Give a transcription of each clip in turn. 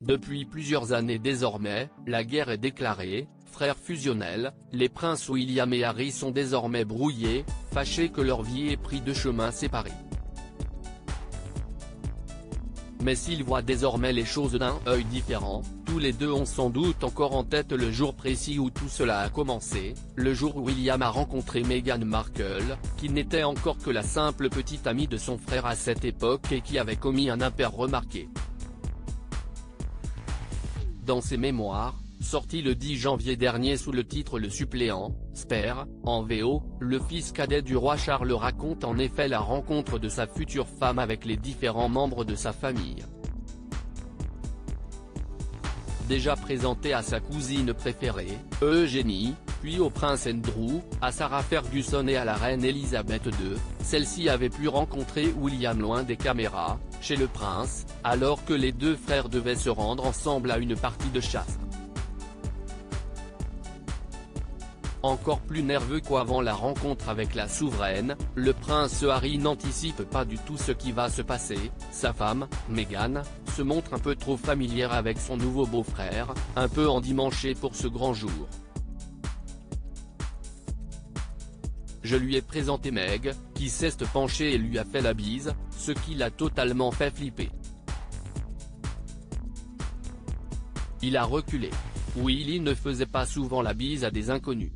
Depuis plusieurs années désormais, la guerre est déclarée, frères fusionnels, les princes William et Harry sont désormais brouillés, fâchés que leur vie ait pris deux chemins séparés. Mais s'ils voient désormais les choses d'un œil différent, tous les deux ont sans doute encore en tête le jour précis où tout cela a commencé, le jour où William a rencontré Meghan Markle, qui n'était encore que la simple petite amie de son frère à cette époque et qui avait commis un impair remarqué. Dans ses mémoires, sortis le 10 janvier dernier sous le titre Le Suppléant, Spare, en VO, le fils cadet du roi Charles raconte en effet la rencontre de sa future femme avec les différents membres de sa famille. Déjà présenté à sa cousine préférée, Eugénie, puis au prince Andrew, à Sarah Ferguson et à la reine Elisabeth II, celle-ci avait pu rencontrer William loin des caméras, chez le prince, alors que les deux frères devaient se rendre ensemble à une partie de chasse. Encore plus nerveux qu'avant la rencontre avec la souveraine, le prince Harry n'anticipe pas du tout ce qui va se passer, sa femme, Meghan, se montre un peu trop familière avec son nouveau beau-frère, un peu endimanché pour ce grand jour. Je lui ai présenté Meg, qui s'est penchée et lui a fait la bise, ce qui l'a totalement fait flipper. Il a reculé. Willy ne faisait pas souvent la bise à des inconnus.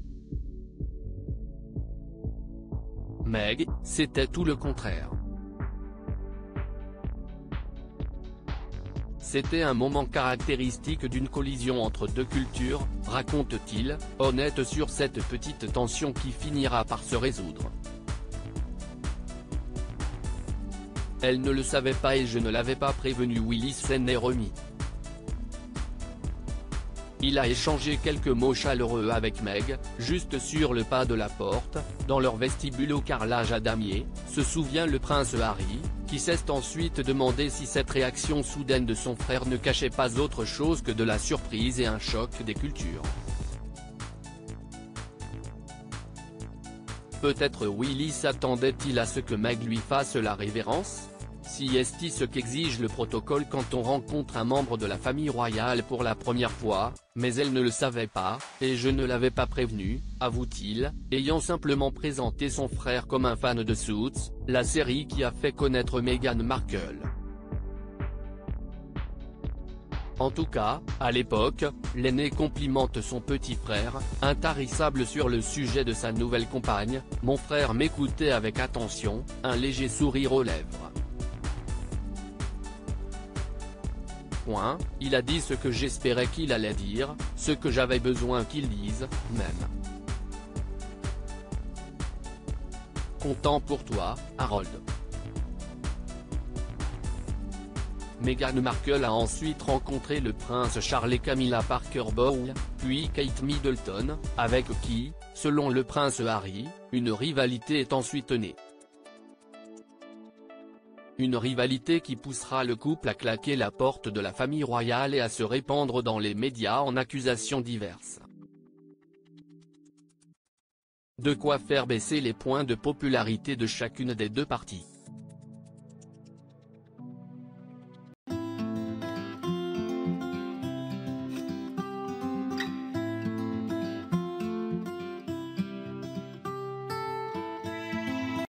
Meg, c'était tout le contraire. C'était un moment caractéristique d'une collision entre deux cultures, raconte-t-il, honnête sur cette petite tension qui finira par se résoudre. Elle ne le savait pas et je ne l'avais pas prévenu. Willy s'en est remis. Il a échangé quelques mots chaleureux avec Meg, juste sur le pas de la porte, dans leur vestibule au carrelage à damier, se souvient le prince Harry, qui s'est ensuite demandé si cette réaction soudaine de son frère ne cachait pas autre chose que de la surprise et un choc des cultures. Peut-être Willy s'attendait-il à ce que Meg lui fasse la révérence ? Si est ce qu'exige le protocole quand on rencontre un membre de la famille royale pour la première fois, mais elle ne le savait pas, et je ne l'avais pas prévenu, avoue-t-il, ayant simplement présenté son frère comme un fan de Suits, la série qui a fait connaître Meghan Markle. En tout cas, à l'époque, l'aîné complimente son petit frère, intarissable sur le sujet de sa nouvelle compagne. « Mon frère m'écoutait avec attention, un léger sourire aux lèvres. Il a dit ce que j'espérais qu'il allait dire, ce que j'avais besoin qu'il dise, même. Content pour toi, Harold. » Meghan Markle a ensuite rencontré le prince Charles et Camilla Parker Bowles, puis Kate Middleton, avec qui, selon le prince Harry, une rivalité est ensuite née. Une rivalité qui poussera le couple à claquer la porte de la famille royale et à se répandre dans les médias en accusations diverses. De quoi faire baisser les points de popularité de chacune des deux parties.